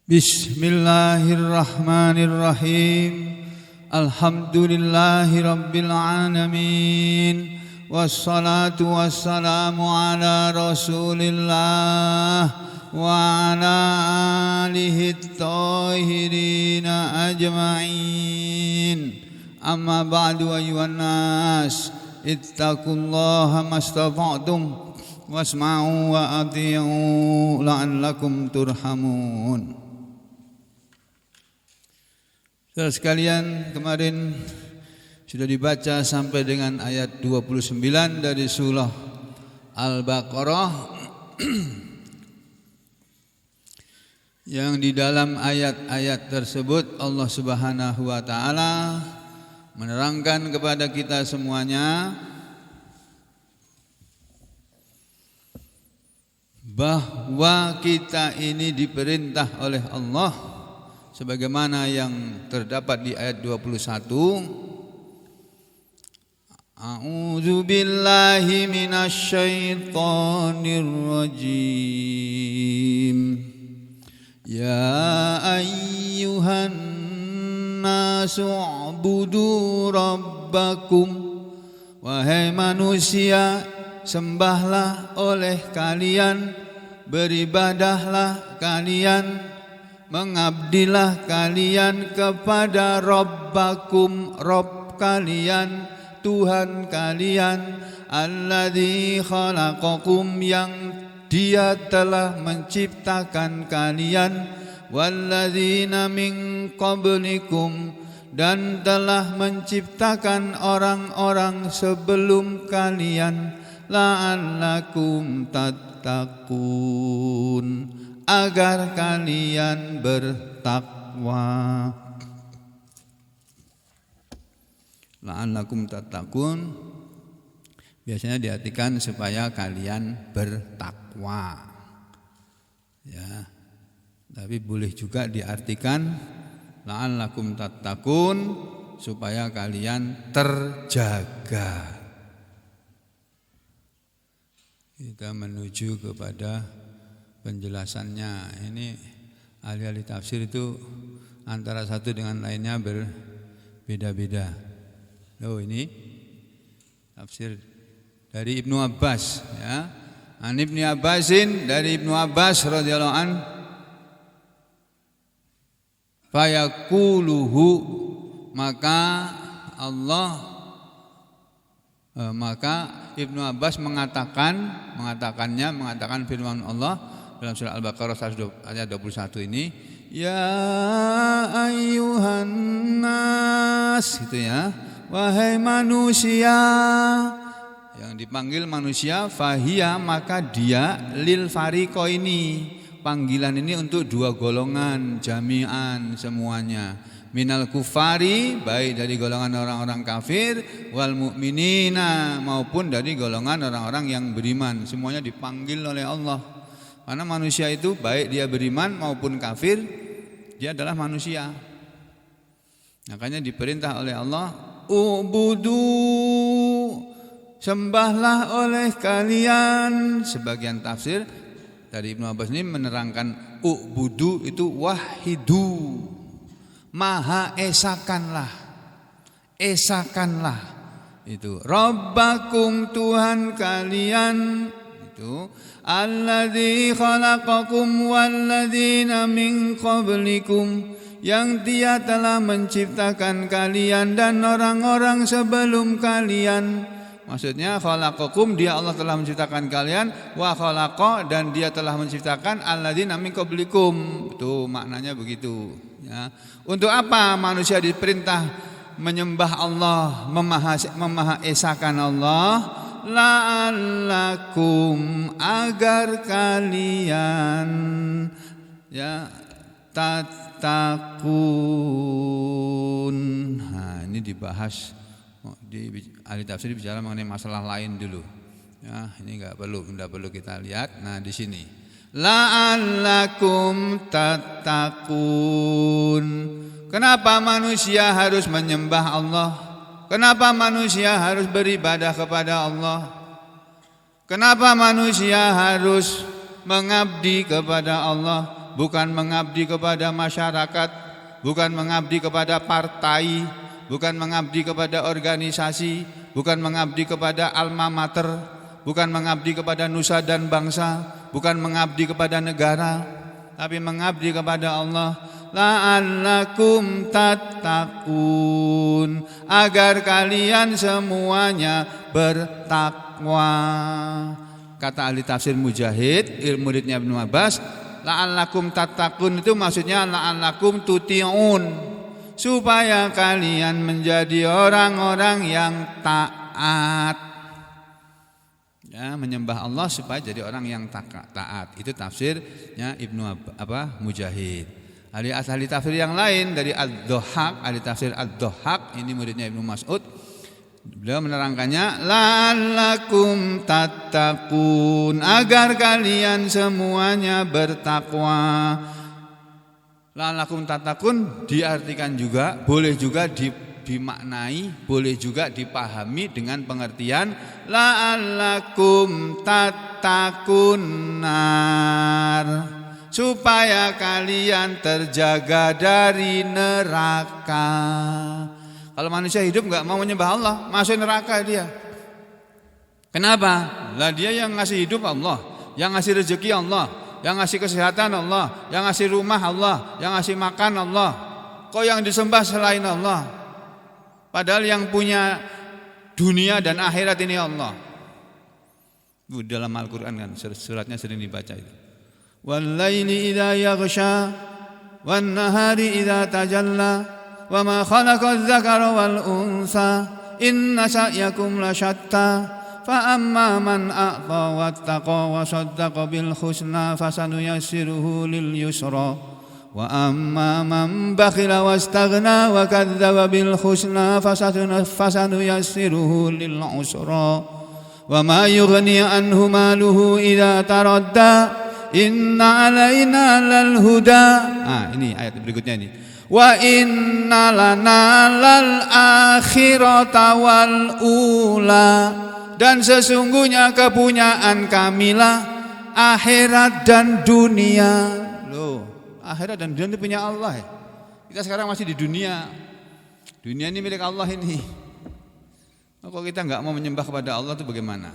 Bismillahirrahmanirrahim. Alhamdulillahi rabbil alamin. Wassalatu wassalamu ala rasulillah wa ala alihi thahirina ajma'in. Amma ba'du ayyuhan nas, ittaqullaha mastata'tum wasma'u wa ati'u la'allakum turhamun. Saudara sekalian, kemarin sudah dibaca sampai dengan ayat 29 dari surah Al-Baqarah yang di dalam ayat-ayat tersebut Allah Subhanahu wa taala menerangkan kepada kita semuanya bahwa kita ini diperintah oleh Allah sebagaimana yang terdapat di ayat 21. A'udzu billahi minasyaitonir rajim. Ya ayyuhan nasu ubudu rabbakum. Wahai manusia, sembahlah oleh kalian, beribadahlah kalian, mengabdilah kalian kepada Rabbakum, Rabb kalian, Tuhan kalian, alladzi khalaqakum, yang Dia telah menciptakan kalian, walladzina min qablikum, dan telah menciptakan orang-orang sebelum kalian, la'allakum tattaqun, agar kalian bertakwa. La'allakum tattaqun biasanya diartikan supaya kalian bertakwa. Ya. Tapi boleh juga diartikan la'allakum tattaqun supaya kalian terjaga. Kita menuju kepada penjelasannya. Ini ahli-ahli tafsir itu antara satu dengan lainnya berbeda-beda. Oh, ini tafsir dari Ibnu Abbas, ya. An Ibnu Abbasin, dari Ibnu Abbas radhiyallahu an, fayaquluhu, maka Ibnu Abbas mengatakan firman Allah dalam surah Al-Baqarah ayat 21 ini, ya ayyuhan nas, gitu ya, wahai manusia. Yang dipanggil manusia, fahiya, maka dia, lil fariqaini, panggilan ini untuk dua golongan, jami'an, semuanya, minal kufari, baik dari golongan orang-orang kafir, wal mu'minina, maupun dari golongan orang-orang yang beriman. Semuanya dipanggil oleh Allah. Karena manusia itu baik dia beriman maupun kafir, dia adalah manusia. Makanya diperintah oleh Allah, ubudu, sembahlah oleh kalian. Sebagian tafsir dari Ibnu Abbas ini menerangkan ubudu itu wahidu, maha esakanlah itu Rabbakum, Tuhan kalian itu, alladzi khalaqakum walladzina min qablikum, yang Dia telah menciptakan kalian dan orang-orang sebelum kalian. Maksudnya khalaqakum, Dia Allah telah menciptakan kalian, wa khalaqa, dan Dia telah menciptakan alladzina min qablikum. Itu maknanya begitu, ya. Untuk apa manusia diperintah menyembah Allah, memaha esakan Allah? La'allakum, agar kalian, ya, tattaqun. Nah, ini dibahas di ahli tafsir bicara mengenai masalah lain dulu. Ya, ini tidak perlu kita lihat. Nah, di sini la'allakum tattaqun. Kenapa manusia harus menyembah Allah? Kenapa manusia harus beribadah kepada Allah? Kenapa manusia harus mengabdi kepada Allah? bukan mengabdi kepada masyarakat, bukan mengabdi kepada partai, bukan mengabdi kepada organisasi, bukan mengabdi kepada alma mater, bukan mengabdi kepada nusa dan bangsa, bukan mengabdi kepada negara, tapi mengabdi kepada Allah. La'allakum tattaqun, agar kalian semuanya bertakwa. Kata ahli tafsir Mujahid, muridnya Ibnu Abbas, la'allakum tattaqun itu maksudnya la'allakum tuti'un, supaya kalian menjadi orang-orang yang taat. Ya, menyembah Allah supaya jadi orang yang taat. Itu tafsirnya Mujahid. Ahli tafsir yang lain dari Ad-Dhahhak, ahli tafsir Ad-Dhahhak, ini muridnya Ibnu Mas'ud. Beliau menerangkannya, la'allakum tattaqun, agar kalian semuanya bertakwa. La'allakum tattaqun diartikan juga, boleh juga dimaknai, boleh juga dipahami dengan pengertian la'allakum tattaqun nar, supaya kalian terjaga dari neraka. Kalau manusia hidup enggak mau menyembah Allah, masuk neraka dia. Kenapa? Lah dia yang ngasih hidup Allah, yang ngasih rezeki Allah, yang ngasih kesehatan Allah, yang ngasih rumah Allah, yang ngasih makan Allah. Kok yang disembah selain Allah? Padahal yang punya dunia dan akhirat ini Allah. Dalam Al-Quran kan suratnya sering dibaca itu. Wal-laili idza yaghsha wan-nahari idza tajalla wa ma khalaqadz dzakara wal unsa inna sa'yakum lasyatta fa amma man a'ta wattaqa wa saddaqa bil husna fasanuyassiruhu lil yusra wa amma man bakhila wastaghna wa kadzdzaba bil husna fasanuyassiruhu lil usra wa ma yughni anhu maluhu idza taradda inna alaina lal huda. Ini ayat berikutnya ini. Wa inna lana lal akhirata wal ula, dan sesungguhnya kepunyaan kamilah akhirat dan dunia. Loh, akhirat dan dunia itu punya Allah ya. Kita sekarang masih di dunia. Dunia ini milik Allah ini. Kalau kita enggak mau menyembah kepada Allah itu bagaimana?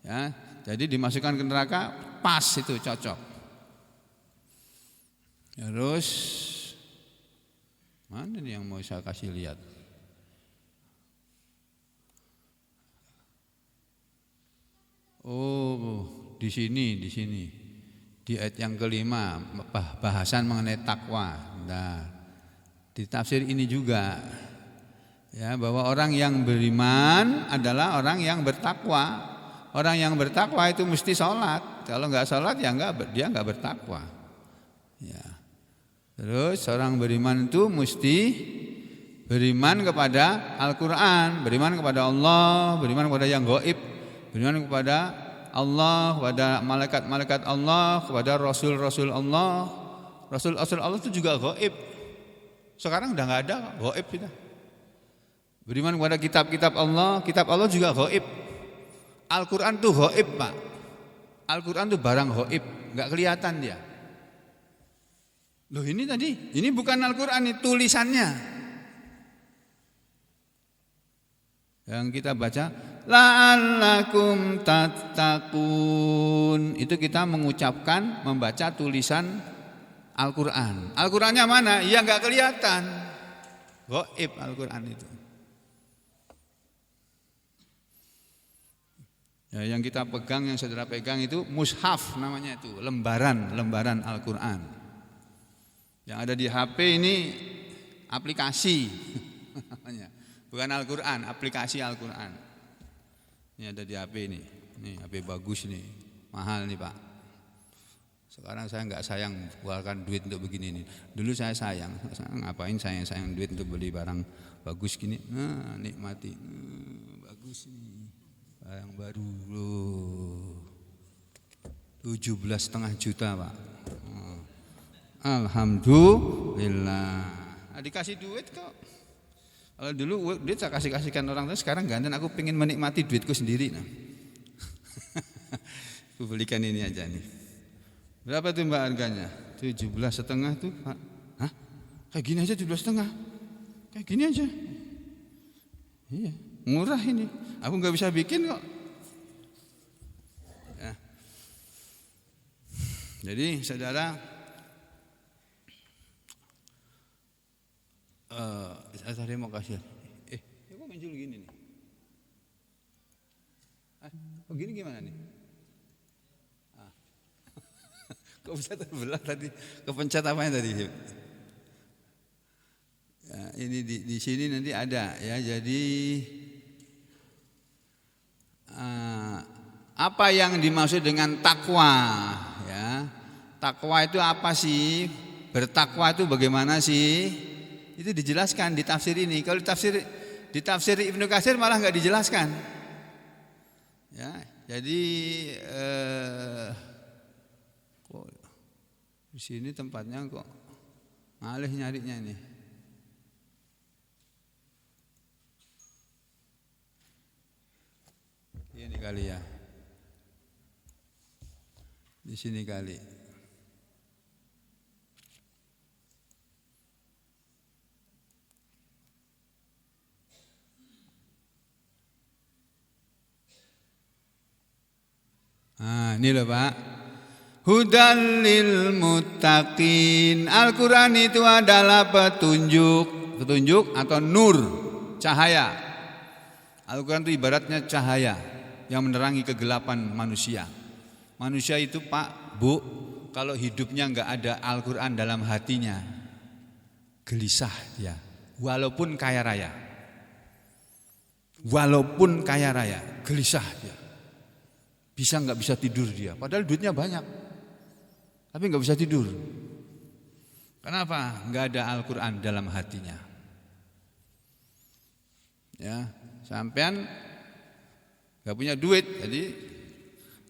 Ya, jadi dimasukkan ke neraka pas itu cocok. Terus mana nih yang mau saya kasih lihat? Oh, di sini. Di ayat yang kelima bahasan mengenai takwa. Nah, di tafsir ini juga ya, bahwa orang yang beriman adalah orang yang bertakwa. Orang yang bertakwa itu mesti sholat. Kalau enggak sholat ya dia enggak bertakwa. Ya. Terus orang beriman itu mesti beriman kepada Al-Quran, beriman kepada Allah, beriman kepada yang gaib, beriman kepada Allah, kepada malaikat-malaikat Allah, kepada Rasul-Rasul Allah. Rasul-Rasul Allah itu juga gaib. Sekarang udah enggak ada gaib kita. Beriman kepada kitab-kitab Allah, kitab Allah juga gaib. Al-Quran itu gaib, Pak. Al-Quran itu barang gaib, enggak kelihatan dia. Loh ini tadi, ini bukan Al-Quran, ini tulisannya. Yang kita baca, la'allakum tattaqun. Itu kita mengucapkan, membaca tulisan Al-Quran. Al-Qurannya mana? Ya enggak kelihatan. Gaib Al-Quran itu. Ya, yang kita pegang, yang saudara pegang itu mushaf namanya itu, lembaran Al-Quran. Yang ada di HP ini aplikasi, bukan Al-Quran, aplikasi Al-Quran. Ini ada di HP ini HP bagus nih, mahal nih Pak. Sekarang saya nggak sayang keluarkan duit untuk begini nih. Dulu saya sayang ngapain sayang duit untuk beli barang bagus gini. Nah, nikmati, bagus nih. Yang baru loh 17,5 juta Pak. Alhamdulillah. Dikasih duit kok. Kalau dulu duit saya kasihkan orang, terus sekarang gantian aku pengen menikmati duitku sendiri. Nah. Aku belikan ini aja nih. Berapa tuh Mbak harganya? 17,5 tuh Pak. Hah? Kayak gini aja 17,5. Kayak gini aja. Iya, murah ini. Aku nggak bisa bikin kok. Ya. Jadi saudara, saya tadi mau kasih. Kok muncul gini nih? Oh gini gimana nih? Kok bisa terbelah tadi? Kepencet apanya tadi? Ya, ini di sini nanti ada ya. Jadi apa yang dimaksud dengan takwa? Ya, takwa itu apa sih? Bertakwa itu bagaimana sih? Itu dijelaskan di tafsir ini. Kalau di tafsir Ibnu Katsir malah nggak dijelaskan. Ya, jadi kok di sini tempatnya kok ngalih nyarinya nih. Ini kali ya. Di sini kali. Ini loh Pak. Hudan lil muttaqin. Al-Quran itu adalah petunjuk atau nur, cahaya. Al-Quran itu ibaratnya cahaya yang menerangi kegelapan manusia. Manusia itu Pak, Bu, kalau hidupnya enggak ada Al-Quran dalam hatinya, gelisah dia. Walaupun kaya raya. Walaupun kaya raya, gelisah dia. Nggak bisa tidur dia, padahal duitnya banyak, tapi nggak bisa tidur. Kenapa? Nggak ada Al-Quran dalam hatinya. Ya, sampean nggak punya duit, jadi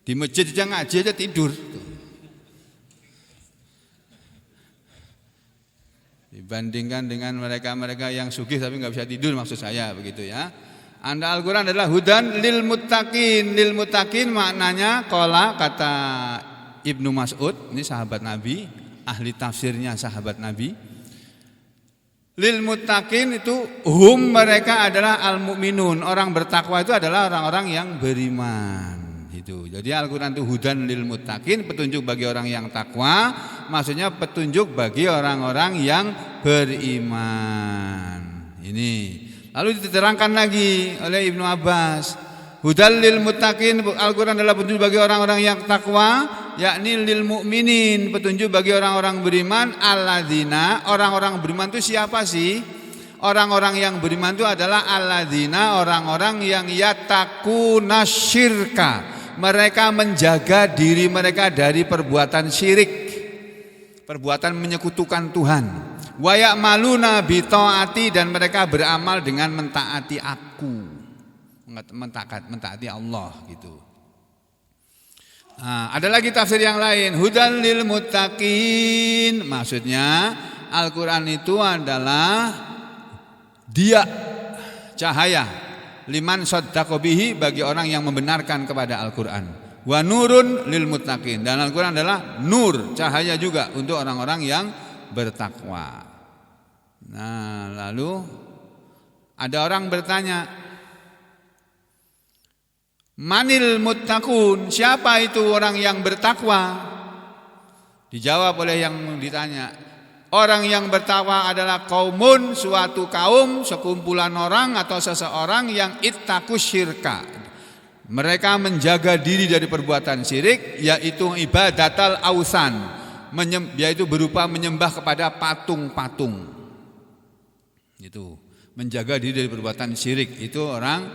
di masjid aja ngaji aja tidur. Dibandingkan dengan mereka yang sugih tapi nggak bisa tidur, maksud saya begitu ya. Anda Al-Quran adalah hudan lil muttaqin. Lil muttaqin maknanya qala, kata Ibnu Mas'ud, ini sahabat Nabi, ahli tafsirnya sahabat Nabi. Lil muttaqin itu mereka adalah al-mu'minun. Orang bertakwa itu adalah orang-orang yang beriman. Itu. Jadi Al-Quran itu hudan lil muttaqin, petunjuk bagi orang yang takwa, maksudnya petunjuk bagi orang-orang yang beriman. Ini. Lalu diterangkan lagi oleh Ibnu Abbas, hudal lil muttaqin, Al-Quran adalah petunjuk bagi orang-orang yang takwa, yakni lil mu'minin, petunjuk bagi orang-orang beriman. Alladzina, orang-orang beriman itu siapa sih? Orang-orang yang beriman itu adalah alladzina, orang-orang yang yatakuna syirka, mereka menjaga diri mereka dari perbuatan syirik, perbuatan menyekutukan Tuhan. Wa ya'maluna bi taati, dan mereka beramal dengan mentaati aku, mentaati Allah gitu. Ada lagi tafsir yang lain, hudan lil muttaqin, maksudnya Al-Quran itu adalah dia cahaya, liman saddaqa bihi, bagi orang yang membenarkan kepada Al-Quran. Wa nurun lil muttaqin, dan Al-Quran adalah nur, cahaya juga untuk orang-orang yang bertakwa. Nah, lalu ada orang bertanya, manil muttaqun, siapa itu orang yang bertakwa? Dijawab oleh yang ditanya, orang yang bertakwa adalah kaumun, suatu kaum, sekumpulan orang atau seseorang yang ittaqus syirka, mereka menjaga diri dari perbuatan syirik, yaitu ibadatal ausan, yaitu berupa menyembah kepada patung-patung. Itu menjaga diri dari perbuatan syirik, itu orang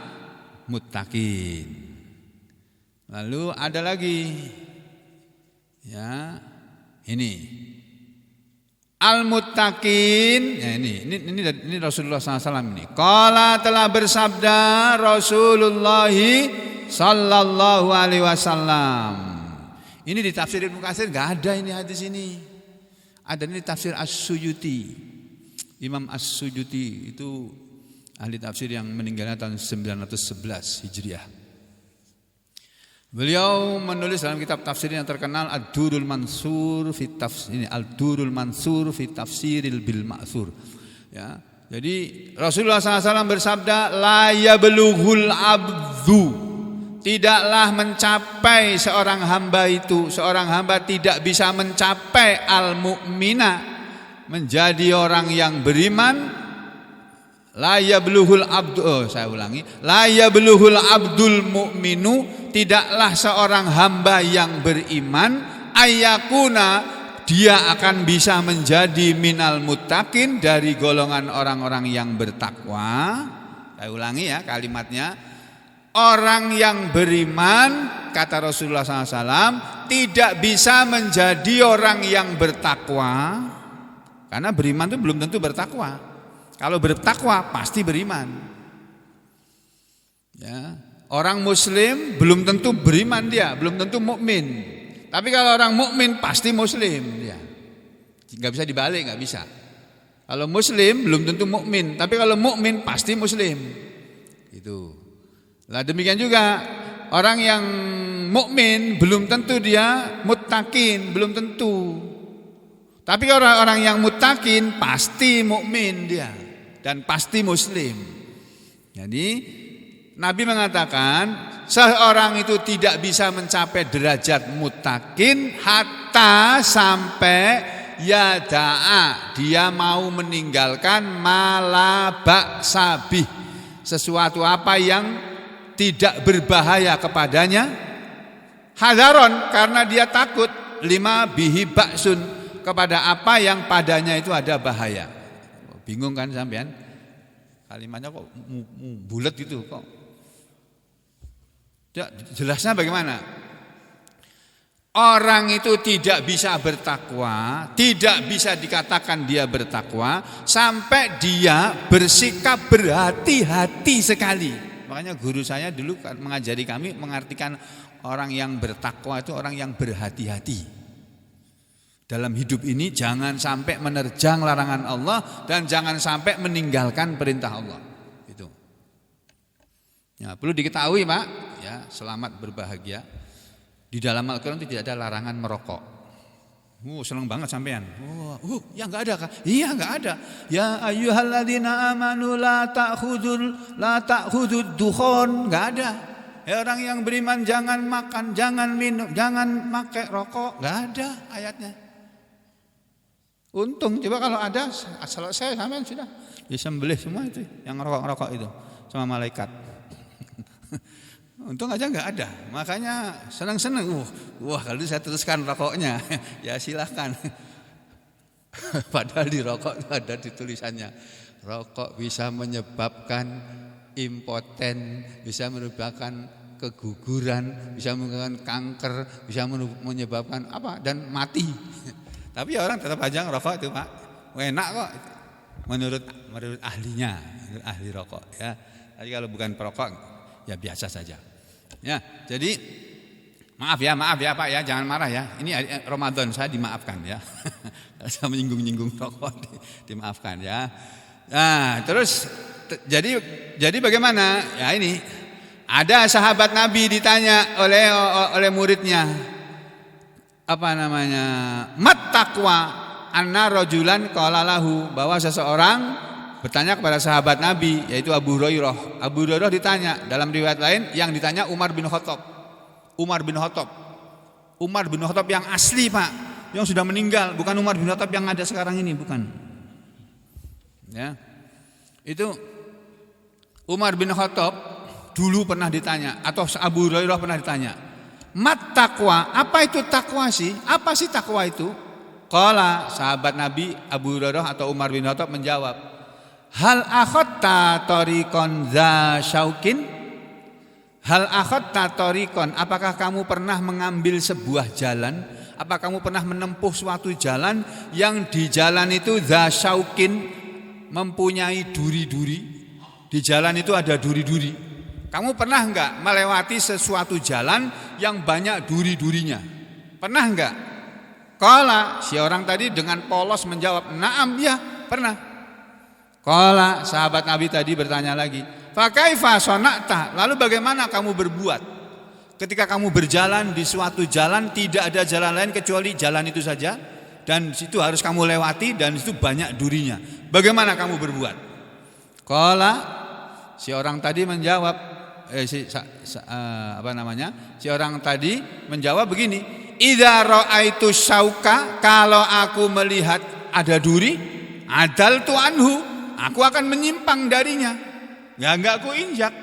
muttaqin. Lalu ada lagi, ya ini al-muttaqin. Ya, ini Rasulullah SAW ini. Qala, telah bersabda Rasulullah sallallahu alaihi wasallam. Ini di tafsir Ibnu Katsir enggak ada ini hadis ini. Ada ini tafsir As-Suyuti. Imam As-Suyuti itu ahli tafsir yang meninggalnya tahun 911 Hijriah. Beliau menulis dalam kitab tafsir yang terkenal Ad-Durrul Mansur fi Tafsir, ini Ad-Durrul Mansur fi Tafsiril Bil Ma'tsur. Ya. Jadi Rasulullah SAW bersabda, la yablughul abdu, tidaklah mencapai seorang hamba itu, seorang hamba tidak bisa mencapai al-mu'mina, menjadi orang yang beriman. La yablughul abdu, saya ulangi, la yablughul abdul mu'minu, tidaklah seorang hamba yang beriman, ayakuna, dia akan bisa menjadi minal muttaqin, dari golongan orang-orang yang bertakwa. Saya ulangi ya kalimatnya, orang yang beriman, kata Rasulullah SAW, tidak bisa menjadi orang yang bertakwa, karena beriman itu belum tentu bertakwa. Kalau bertakwa pasti beriman. Ya. Orang muslim belum tentu beriman dia, belum tentu mukmin. Tapi kalau orang mukmin pasti muslim dia. Enggak bisa dibalik, enggak bisa. Kalau muslim belum tentu mukmin, tapi kalau mukmin pasti muslim. Itu. Lah demikian juga orang yang mukmin belum tentu dia muttaqin, belum tentu. Tapi orang-orang yang muttaqin pasti mukmin dia dan pasti muslim. Jadi Nabi mengatakan seorang itu tidak bisa mencapai derajat muttaqin hatta sampai yada'a, dia mau meninggalkan malabak sabih, sesuatu apa yang tidak berbahaya kepadanya, hadaron, karena dia takut, lima bihi ba'sun, kepada apa yang padanya itu ada bahaya. Bingung kan sampean? Kalimatnya kok bulat gitu kok. Jelasnya bagaimana? Orang itu tidak bisa bertakwa, tidak bisa dikatakan dia bertakwa sampai dia bersikap berhati-hati sekali. Makanya guru saya dulu mengajari kami mengartikan orang yang bertakwa itu orang yang berhati-hati. Dalam hidup ini jangan sampai menerjang larangan Allah dan jangan sampai meninggalkan perintah Allah. Itu. Ya, perlu diketahui, Pak, ya, selamat berbahagia. Di dalam Al-Qur'an itu tidak ada larangan merokok. Seneng banget sampean. Ya enggak ada, Kak. Iya, enggak ada. Ya ayyuhalladzina amanu la ta'khudud dukhon, enggak ada. Ya orang yang beriman jangan makan, jangan minum, jangan pakai rokok, enggak ada ayatnya. Untung, coba kalau ada, selesai sampean sudah disembelih semua itu yang rokok-rokok itu sama malaikat. Untung aja nggak ada, makanya senang-senang. Wah kalau saya teruskan rokoknya, ya silahkan. Padahal di rokok ada di tulisannya, rokok bisa menyebabkan impoten, bisa menyebabkan keguguran, bisa menyebabkan kanker, bisa menyebabkan apa dan mati. Tapi orang tetap aja ngerokok itu, Pak. Enak kok. Menurut ahlinya, menurut ahli rokok ya. Tapi kalau bukan perokok ya biasa saja. Ya, jadi maaf ya Pak ya, jangan marah ya. Ini Ramadan saya dimaafkan ya. Saya menyinggung-nyinggung rokok dimaafkan ya. Nah, terus jadi bagaimana? Ya ini ada sahabat Nabi ditanya oleh muridnya. Apa namanya? Mat taqwa, anna rajulan qala lahu, bahwa seseorang bertanya kepada sahabat Nabi yaitu Abu Hurairah. Abu Hurairah ditanya, dalam riwayat lain yang ditanya Umar bin Khattab. Umar bin Khattab yang asli, Pak, yang sudah meninggal, bukan Umar bin Khattab yang ada sekarang ini, bukan. Ya. Itu Umar bin Khattab dulu pernah ditanya, atau Abu Hurairah pernah ditanya, mat taqwa, apa itu takwa sih? Apa sih takwa itu? Qala, sahabat Nabi Abu Hurairah atau Umar bin Khattab menjawab, hal akhatta tariqan za syaukin? Hal akhatta tariqan, apakah kamu pernah mengambil sebuah jalan? Apa kamu pernah menempuh suatu jalan yang di jalan itu za syaukin, mempunyai duri-duri? Di jalan itu ada duri-duri. Kamu pernah enggak melewati sesuatu jalan yang banyak duri-durinya? Pernah enggak? Qala, si orang tadi dengan polos menjawab, na'am, ya, pernah. Qala, sahabat Nabi tadi bertanya lagi, fa kaifa sana'ta? Lalu bagaimana kamu berbuat? ketika kamu berjalan di suatu jalan, tidak ada jalan lain kecuali jalan itu saja, dan situ harus kamu lewati, dan itu banyak durinya. Bagaimana kamu berbuat? Qala, si orang tadi menjawab, si orang tadi menjawab begini, idza ra'aitu syauka, kalau aku melihat ada duri, adaltu anhu, aku akan menyimpang darinya, enggak aku injak.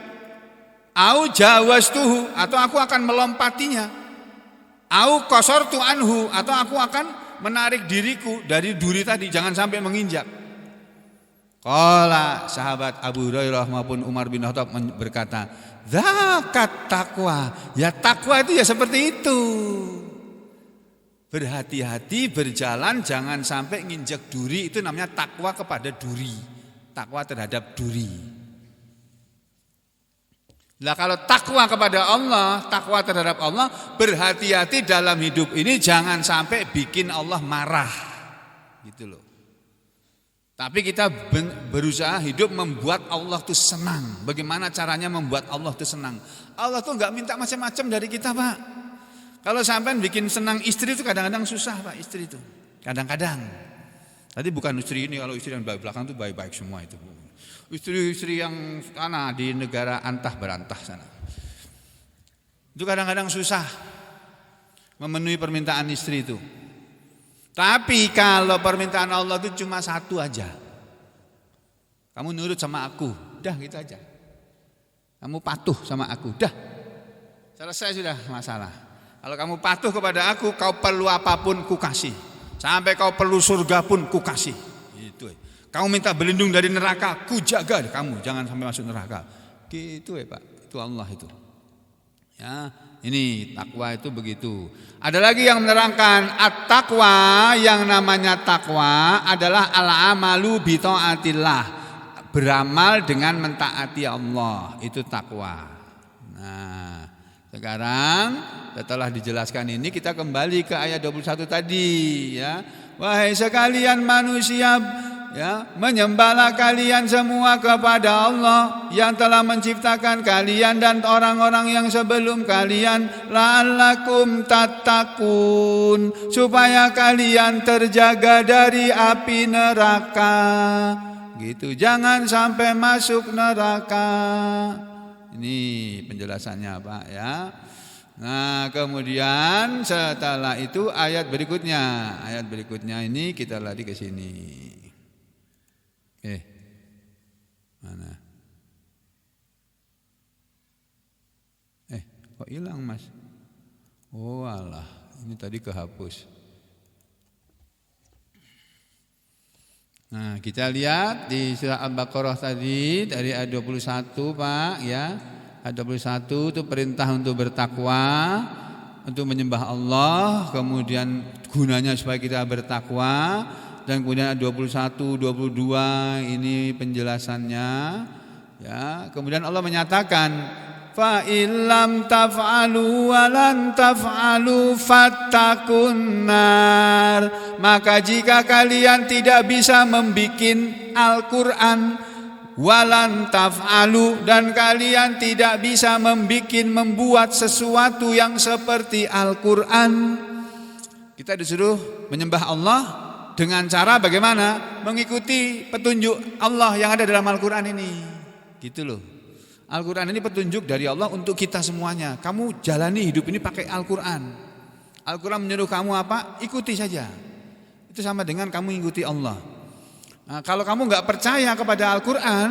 Au jawastuhu, atau aku akan melompatinya. Au qasortu anhu, atau aku akan menarik diriku dari duri tadi, jangan sampai menginjak. Qala, sahabat Abu Hurairah maupun Umar bin Khattab berkata, zakat takwa. Ya takwa itu ya seperti itu. Berhati-hati berjalan jangan sampai nginjak duri, itu namanya takwa kepada duri. Takwa terhadap duri. Lah kalau takwa kepada Allah, takwa terhadap Allah, berhati-hati dalam hidup ini jangan sampai bikin Allah marah. Gitu loh. Tapi kita berusaha hidup membuat Allah itu senang. Bagaimana caranya membuat Allah itu senang? Allah tuh enggak minta macam-macam dari kita, Pak. Kalau sampean bikin senang istri itu kadang-kadang susah, Pak, istri itu. Kadang-kadang. Tadi bukan istri ini, kalau istri yang belakang itu baik-baik semua itu. Istri-istri yang sana di negara antah berantah sana, itu kadang-kadang susah memenuhi permintaan istri itu. Tapi kalau permintaan Allah itu cuma satu aja, kamu nurut sama aku, dah gitu aja. Kamu patuh sama aku, dah selesai sudah masalah. Kalau kamu patuh kepada aku, kau perlu apapun ku kasih, sampai kau perlu surga pun ku kasih. Itu. Kamu minta berlindung dari neraka, ku jaga kamu, jangan sampai masuk neraka. Gitu ya Pak, itu Allah itu. Ya, ini takwa itu begitu. Ada lagi yang menerangkan at-taqwa, yang namanya takwa adalah al-amalu bi taatillah, beramal dengan mentaati Allah, itu takwa. Nah, sekarang setelah dijelaskan ini kita kembali ke ayat 21 tadi ya. Wahai sekalian manusia, ya, menyembahlah kalian semua kepada Allah yang telah menciptakan kalian dan orang-orang yang sebelum kalian, la'allakum tattaqun, supaya kalian terjaga dari api neraka. Gitu, jangan sampai masuk neraka. Ini penjelasannya, Pak, ya. Nah, kemudian setelah itu ayat berikutnya ini kita lari ke sini. Mana? Kok hilang, Mas? Oh alah, ini tadi kehapus. Nah, kita lihat di surah Al-Baqarah tadi dari ayat 21, Pak, ya. Ayat 21 itu perintah untuk bertakwa, untuk menyembah Allah, kemudian gunanya supaya kita bertakwa. Dan kemudian ayat 21, 22 ini penjelasannya, ya. Kemudian Allah menyatakan, fa illam taf'alu wa lan taf'alu fattakun nar. Maka jika kalian tidak bisa membikin Al-Qur'an, walan taf'alu, dan kalian tidak bisa membuat sesuatu yang seperti Al-Qur'an. Kita disuruh menyembah Allah dengan cara bagaimana? Mengikuti petunjuk Allah yang ada dalam Al-Qur'an ini. Gitu loh. Al-Qur'an ini petunjuk dari Allah untuk kita semuanya. Kamu jalani hidup ini pakai Al-Qur'an. Al-Qur'an menyuruh kamu apa? Ikuti saja. Itu sama dengan kamu ikuti Allah. Nah, kalau kamu nggak percaya kepada Al-Qur'an,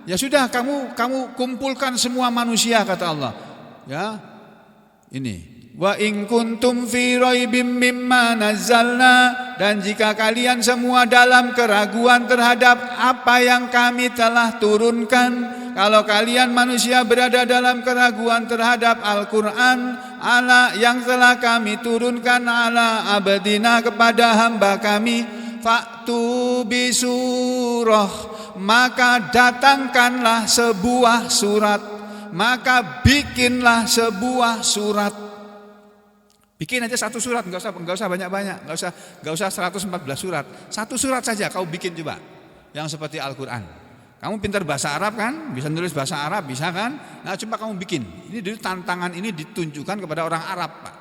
ya sudah kamu kumpulkan semua manusia, kata Allah. Ya. Ini. Wa in kuntum fi raibim mimma nazzalna, dan jika kalian semua dalam keraguan terhadap apa yang kami telah turunkan, kalau kalian manusia berada dalam keraguan terhadap Al-Qur'an ala yang telah kami turunkan ala abdina kepada hamba kami, fa'tu bisurah, maka datangkanlah sebuah surat, maka bikinlah sebuah surat. Bikin aja satu surat, enggak usah banyak-banyak, enggak usah 114 surat. Satu surat saja kau bikin coba yang seperti Al-Qur'an. Kamu pintar bahasa Arab kan? Bisa nulis bahasa Arab, bisa kan? Nah, coba kamu bikin. Ini dulu tantangan ini ditunjukkan kepada orang Arab, Pak.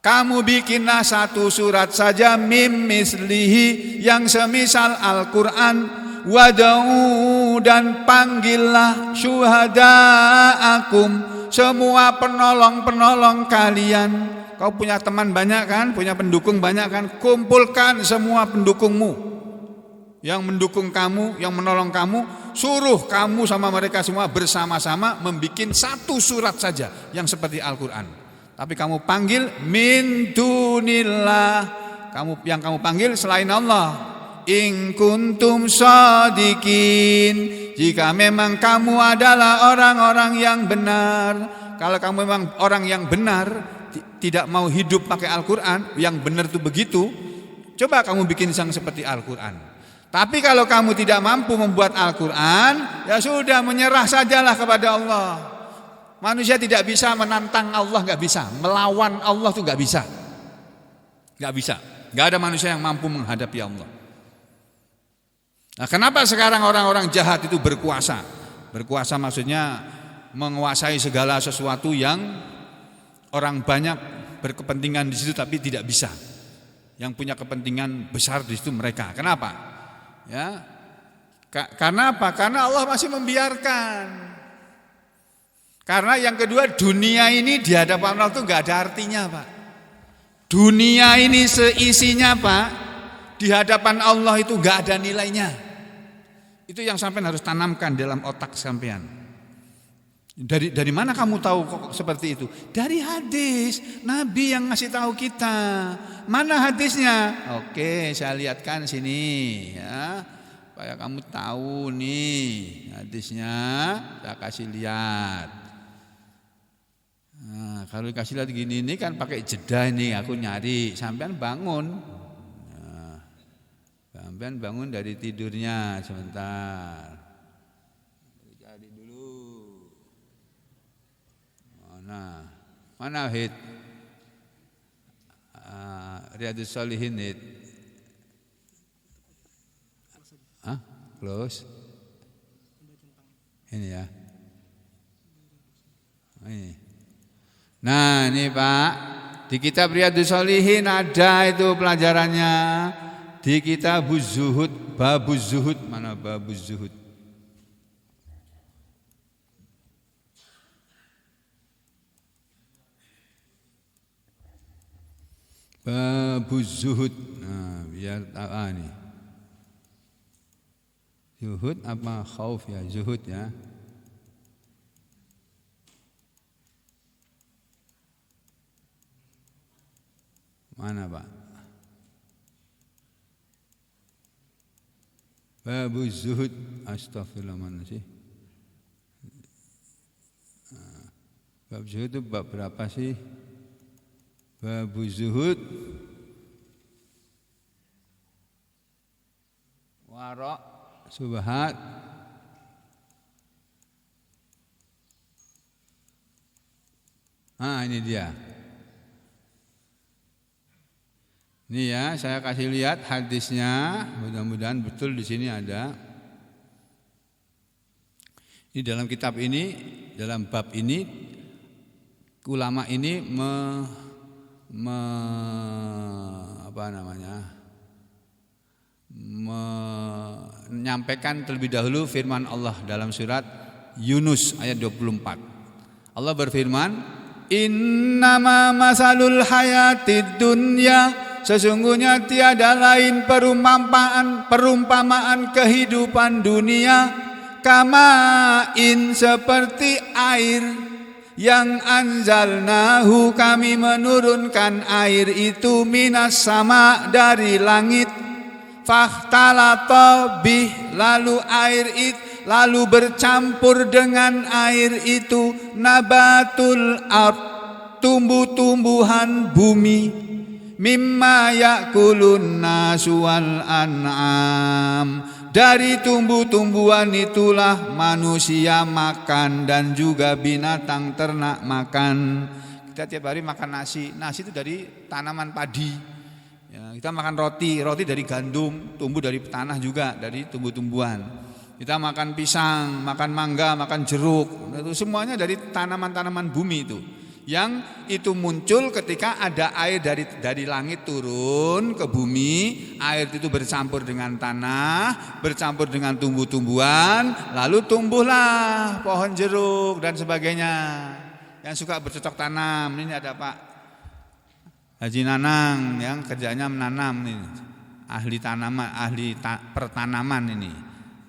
Kamu bikinlah satu surat saja mim mislihi yang semisal Al-Qur'an, wad'u dan panggillah syuhadaakum, semua penolong-penolong kalian. Kau punya teman banyak kan? Punya pendukung banyak kan? Kumpulkan semua pendukungmu yang mendukung kamu, yang menolong kamu, suruh kamu sama mereka semua bersama-sama membikin satu surat saja yang seperti Al-Qur'an. Tapi kamu panggil min dunillah, yang kamu panggil selain Allah. In kuntum shadiqin, jika memang kamu adalah orang-orang yang benar. Kalau kamu memang orang yang benar, tidak mau hidup pakai Al-Qur'an, yang benar itu begitu, coba kamu bikin yang seperti Al-Qur'an. Tapi kalau kamu tidak mampu membuat Al-Quran, ya sudah, menyerah sajalah kepada Allah. Manusia tidak bisa menantang Allah, gak bisa. Melawan Allah itu gak bisa. Gak bisa. Gak ada manusia yang mampu menghadapi Allah. Nah, kenapa sekarang orang-orang jahat itu berkuasa? Berkuasa maksudnya menguasai segala sesuatu yang orang banyak berkepentingan di situ tapi tidak bisa. Yang punya kepentingan besar di situ mereka. Kenapa? Ya, karena apa? Karena Allah masih membiarkan. Karena yang kedua, dunia ini di hadapan Allah itu nggak ada artinya, Pak. Dunia ini seisinya, Pak, di hadapan Allah itu nggak ada nilainya. Itu yang sampean harus tanamkan dalam otak sampean. Dari mana kamu tahu kok seperti itu? Dari hadis, Nabi yang ngasih tahu kita. Mana hadisnya? Oke, saya lihatkan sini ya. Supaya kamu tahu nih hadisnya, saya kasih lihat. Nah, kalau dikasih lihat gini ini kan pakai jeda nih, aku nyari. Sampean bangun. Nah, sampean bangun dari tidurnya sebentar. Cari dulu. Mana hit? Riyadhus Shalihin hit. Close. Ini ya. Ini. Nah, ini Pak, di kitab Riyadhus Shalihin ada itu pelajarannya. Di kitab Zuhud, Babuz Zuhud, mana Babuz Zuhud? Babuz Zuhud. Nah, biar tahu nih. Zuhud apa khauf ya? Zuhud ya. Mana Pak? Babuz Zuhud. Astagfirullah, mana sih? Bab Zuhud itu bab berapa sih? Babuz Zuhud Wara' Subhat ini dia. Ini ya, saya kasih lihat hadisnya, mudah-mudahan betul di sini ada. Ini dalam kitab ini, dalam bab ini ulama ini menyampaikan terlebih dahulu firman Allah dalam surat Yunus ayat 24. Allah berfirman, "Innama masalul hayatid dunya", sesungguhnya tiada lain perumpamaan kehidupan dunia, kama in seperti air yang anzalnahu, kami menurunkan air itu minas sama, dari langit, fakhtalata bih, lalu bercampur dengan air itu nabatul ard, tumbuh-tumbuhan bumi, mimma yakulun nasu wal an'am, dari tumbuh-tumbuhan itulah manusia makan dan juga binatang ternak makan. Kita tiap hari makan nasi. Nasi itu dari tanaman padi. Ya, kita makan roti dari gandum, tumbuh dari tanah juga, dari tumbuh-tumbuhan. Kita makan pisang, makan mangga, makan jeruk, itu semuanya dari tanaman-tanaman bumi itu. Yang itu muncul ketika ada air dari langit turun ke bumi, air itu bercampur dengan tanah, bercampur dengan tumbuh-tumbuhan, lalu tumbuhlah pohon jeruk dan sebagainya. Yang suka bercocok tanam, ini ada Pak Haji Nanang yang kerjanya menanam ini. Ahli tanaman, pertanaman ini.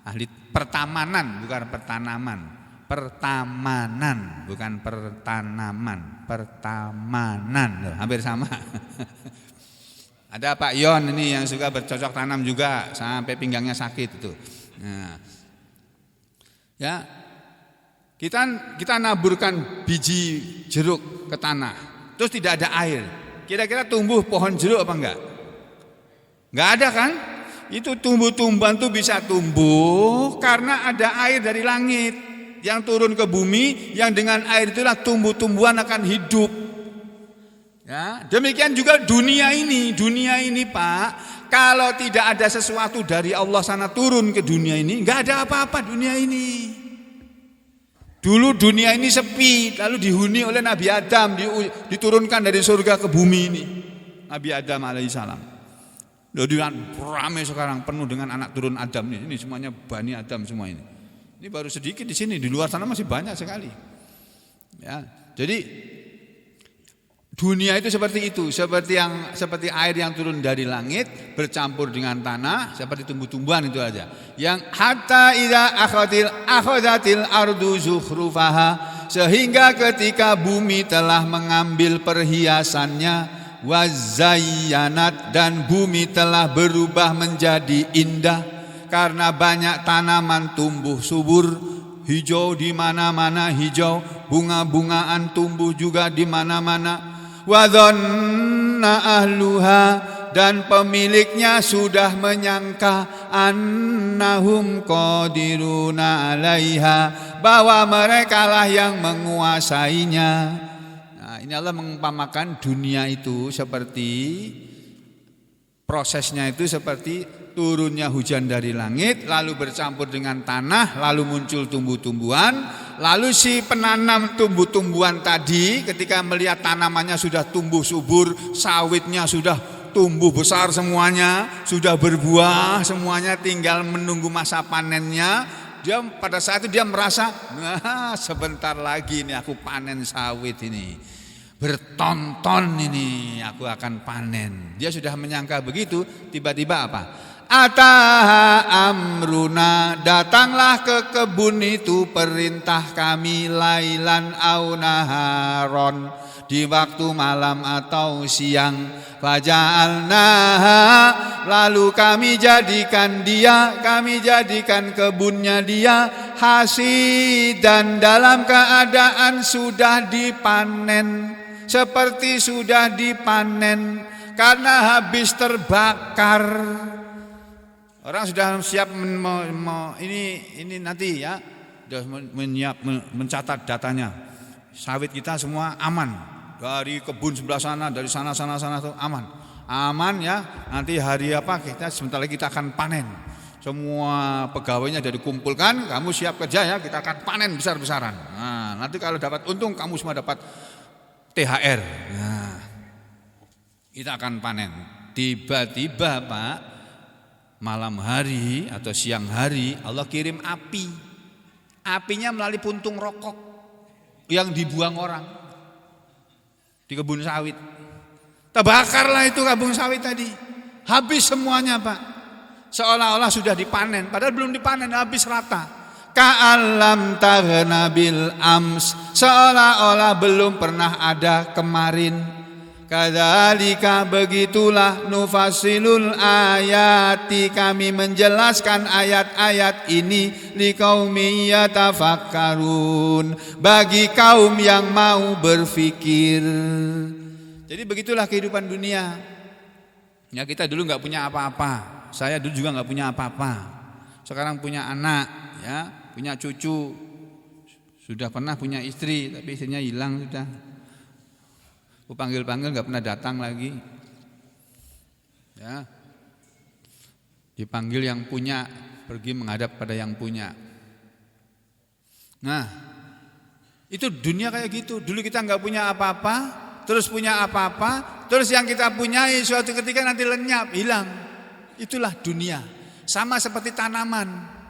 Ahli pertamanan bukan pertanaman. Pertamanan bukan pertanaman, pertamanan. Loh, hampir sama. Ada Pak Yon ini yang suka bercocok tanam juga sampai pinggangnya sakit itu. Nah, ya, kita naburkan biji jeruk ke tanah, terus tidak ada air. Kira-kira tumbuh pohon jeruk apa enggak? Enggak ada kan? Itu tumbuh-tumbuhan tuh bisa tumbuh karena ada air dari langit yang turun ke bumi, yang dengan air itulah tumbuh-tumbuhan akan hidup. Ya, demikian juga dunia ini Pak, kalau tidak ada sesuatu dari Allah sana turun ke dunia ini, enggak ada apa-apa dunia ini. Dulu dunia ini sepi, lalu dihuni oleh Nabi Adam, diturunkan dari surga ke bumi ini. Nabi Adam alaihissalam. Jadi ramai sekarang penuh dengan anak turun Adam ini semuanya Bani Adam semua ini. Ini baru sedikit di sini, di luar sana masih banyak sekali. Ya, jadi dunia itu seperti itu, seperti air yang turun dari langit bercampur dengan tanah, seperti tumbuh-tumbuhan itu aja. Yang hatta idza akhadhatil ardu zukhrufaha, sehingga ketika bumi telah mengambil perhiasannya, wazayyanat, dan bumi telah berubah menjadi indah karena banyak tanaman tumbuh subur, hijau di mana-mana hijau, bunga-bungaan tumbuh juga di mana-mana. Wa dhanna ahluha, dan pemiliknya sudah menyangka annahum qadiruna 'alaiha, bahwa merekalah yang menguasainya. Nah, ini Allah mengumpamakan dunia itu seperti prosesnya itu seperti turunnya hujan dari langit, lalu bercampur dengan tanah, lalu muncul tumbuh-tumbuhan. Lalu si penanam tumbuh-tumbuhan tadi ketika melihat tanamannya sudah tumbuh subur, sawitnya sudah tumbuh besar semuanya, sudah berbuah semuanya, tinggal menunggu masa panennya. Dia pada saat itu dia merasa, nah, sebentar lagi ini aku panen sawit ini. Bertonton ini aku akan panen. Dia sudah menyangka begitu, tiba-tiba apa? Ataha amruna, datanglah ke kebun itu perintah kami, lailan au naharon, di waktu malam atau siang. Faja'alnaha, lalu kami jadikan kebunnya dia hasidan, dalam keadaan sudah dipanen, seperti sudah dipanen karena habis terbakar. Orang sudah siap ini nanti ya, sudah mencatat datanya. Sawit kita semua aman, dari kebun sebelah sana, dari sana tuh aman. Aman ya, nanti hari apa kita sebentar lagi kita akan panen. Semua pegawainya jadi kumpulkan, kamu siap kerja ya, kita akan panen besar-besaran. Nah, nanti kalau dapat untung kamu semua dapat THR. Nah, kita akan panen. Tiba-tiba Pak, malam hari atau siang hari Allah kirim api. Apinya melalui puntung rokok yang dibuang orang di kebun sawit. Terbakarlah itu kebun sawit tadi. Habis semuanya Pak. Seolah-olah sudah dipanen, padahal belum dipanen, habis rata. Ka'alam taghna bil ams, seolah-olah belum pernah ada kemarin. Kadzalika, begitulah, nufasilul ayati, kami menjelaskan ayat-ayat ini, liqaumi yatafakkarun, bagi kaum yang mau berfikir. Jadi begitulah kehidupan dunia. Ya, kita dulu enggak punya apa-apa. Saya dulu juga enggak punya apa-apa. Sekarang punya anak, ya, punya cucu. Sudah pernah punya istri, tapi istrinya hilang sudah. Aku panggil-panggil nggak pernah datang lagi. Ya, dipanggil yang punya pergi menghadap pada yang punya. Nah, itu dunia kayak gitu. Dulu kita nggak punya apa-apa, terus punya apa-apa, terus yang kita punyai suatu ketika nanti lenyap, hilang. Itulah dunia. Sama seperti tanaman.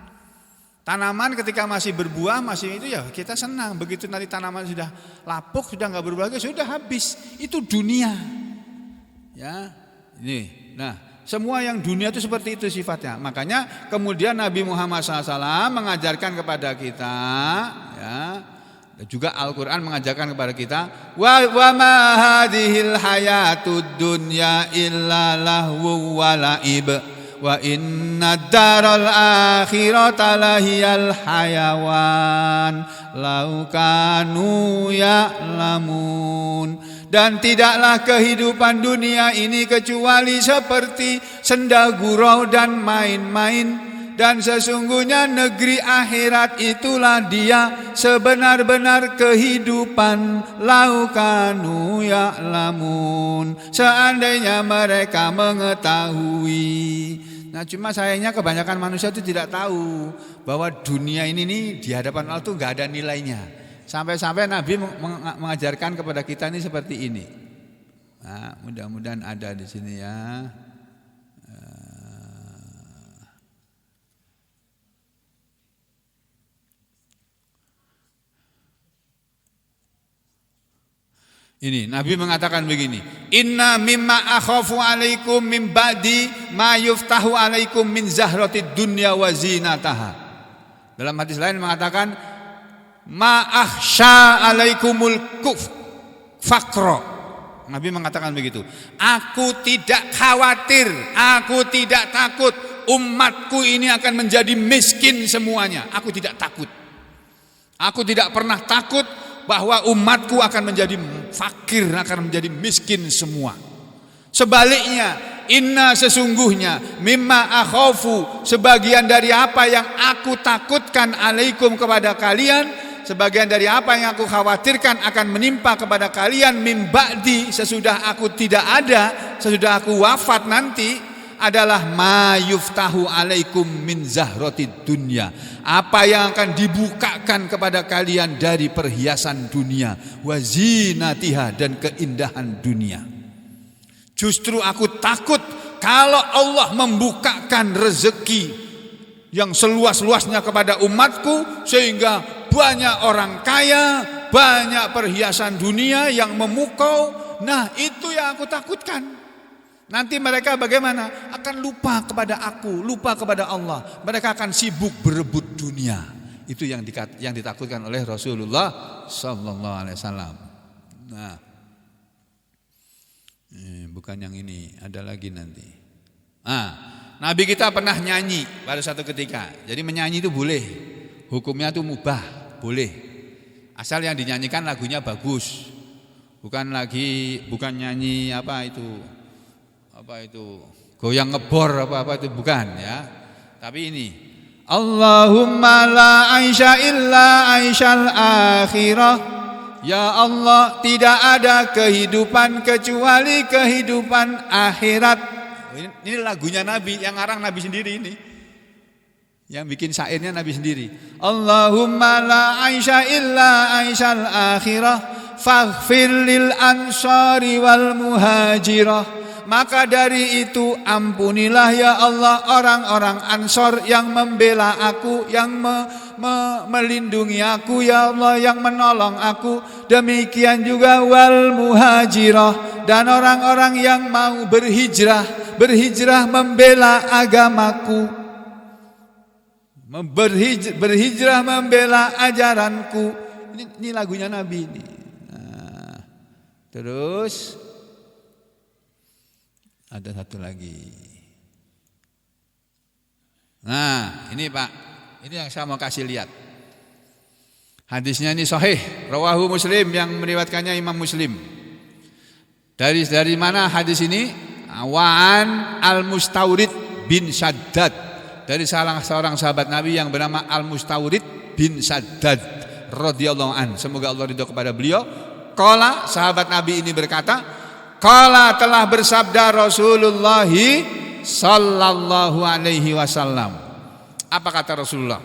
Tanaman ketika masih berbuah, masih itu ya kita senang. Begitu nanti tanaman sudah lapuk, sudah nggak berbuah lagi, sudah habis. Itu dunia. Ya, ini. Nah, semua yang dunia itu seperti itu sifatnya. Makanya kemudian Nabi Muhammad SAW mengajarkan kepada kita, ya, dan juga Al-Quran mengajarkan kepada kita, wa ma hadhil hayatud dunya illa lahu wa la'ib. Wa inna daral akhirata lahiyal hayawan lau kanu ya'lamun. Dan tidaklah kehidupan dunia ini kecuali seperti senda gurau dan main-main. Dan sesungguhnya negeri akhirat itulah dia sebenar-benar kehidupan. Lau kanu ya'lamun, seandainya mereka mengetahui. Nah, cuma sayangnya kebanyakan manusia itu tidak tahu bahwa dunia ini nih di hadapan Allah itu nggak ada nilainya. Sampai-sampai Nabi mengajarkan kepada kita ini seperti ini. Nah, mudah-mudahan ada di sini ya. Ini Nabi mengatakan begini, inna mimma akhafu alaikum min ba'di ma yuftahu alaikum min zahratid dunya wa zinataha. Dalam hadis lain mengatakan ma akhsha alaikumul faqra. Nabi mengatakan begitu. Aku tidak khawatir, aku tidak takut umatku ini akan menjadi miskin semuanya. Aku tidak takut. Aku tidak pernah takut bahwa umatku akan menjadi fakir, akan menjadi miskin semua. Sebaliknya, inna sesungguhnya mimma akhafu, sebagian dari apa yang aku takutkan alaikum kepada kalian, sebagian dari apa yang aku khawatirkan akan menimpa kepada kalian min ba'di, sesudah aku tidak ada, sesudah aku wafat nanti, adalah ma yuftahu alaikum min zahratid dunya, apa yang akan dibukakan kepada kalian dari perhiasan dunia, wa zinatiha, dan keindahan dunia. Justru aku takut kalau Allah membukakan rezeki yang seluas-luasnya kepada umatku, sehingga banyak orang kaya, banyak perhiasan dunia yang memukau. Nah, itu yang aku takutkan. Nanti mereka bagaimana? Akan lupa kepada aku, lupa kepada Allah. Mereka akan sibuk berebut dunia. Itu yang ditakutkan oleh Rasulullah sallallahu alaihi wasallam. Nah, bukan yang ini, ada lagi nanti. Nabi kita pernah nyanyi pada satu ketika. Jadi menyanyi itu boleh. Hukumnya itu mubah, boleh. Asal yang dinyanyikan lagunya bagus. Bukan nyanyi apa itu goyang ngebor apa itu, bukan ya. Tapi ini Allahumma la aisha illa aishal akhirah. Ya Allah, tidak ada kehidupan kecuali kehidupan akhirat. Ini lagunya Nabi, yang ngarang Nabi sendiri ini. Yang bikin syairnya Nabi sendiri. Allahumma la aisha illa aishal akhirah faghfir lil ansari wal muhajirah. Maka dari itu ampunilah ya Allah orang-orang Ansor yang membela aku, yang melindungi aku ya Allah, yang menolong aku. Demikian juga wal muhajirah, dan orang-orang yang mau berhijrah membela agamaku, berhijrah membela ajaranku. Ini lagunya Nabi ini. Nah, terus ada satu lagi. Nah, ini Pak, ini yang saya mau kasih lihat. Hadisnya ini sahih, rawahu Muslim, yang meriwayatkannya Imam Muslim. Dari mana hadis ini? Wa'an Al-Mustawrid bin Shaddad, dari salah seorang sahabat Nabi yang bernama Al-Mustawrid bin Shaddad radhiyallahu an. Semoga Allah ridho kepada beliau. Qala, sahabat Nabi ini berkata, qala, telah bersabda Rasulullah sallallahu alaihi wasallam. Apa kata Rasulullah?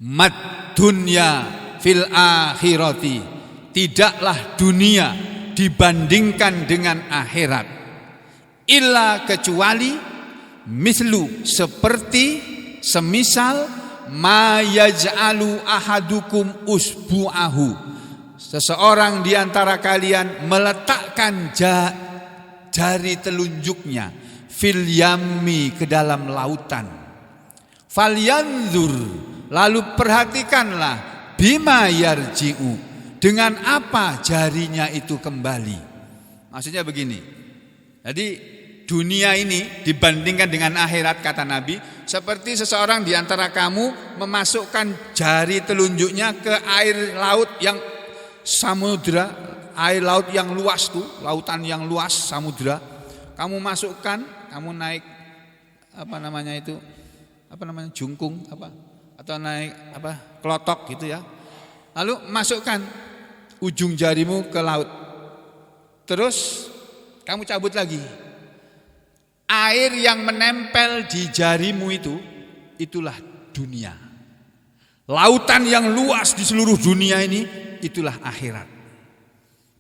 Mad dunya fil akhirati, tidaklah dunia dibandingkan dengan akhirat, illa kecuali mislu seperti semisal ma yaj'alu ahadukum usbu'ahu, seseorang di antara kalian meletakkan jari telunjuknya fil yammi, ke dalam lautan. Falyanzur, lalu perhatikanlah, bima yarji'u, dengan apa jarinya itu kembali. Maksudnya begini, jadi dunia ini dibandingkan dengan akhirat, kata Nabi, seperti seseorang di antara kamu memasukkan jari telunjuknya ke air laut yang samudra, air laut yang luas tuh, lautan yang luas, samudra. Kamu masukkan, kamu naik jungkung atau naik kelotok gitu ya. Lalu masukkan ujung jarimu ke laut. Terus kamu cabut lagi. Air yang menempel di jarimu itu, itulah dunia. Lautan yang luas di seluruh dunia ini, itulah akhirat.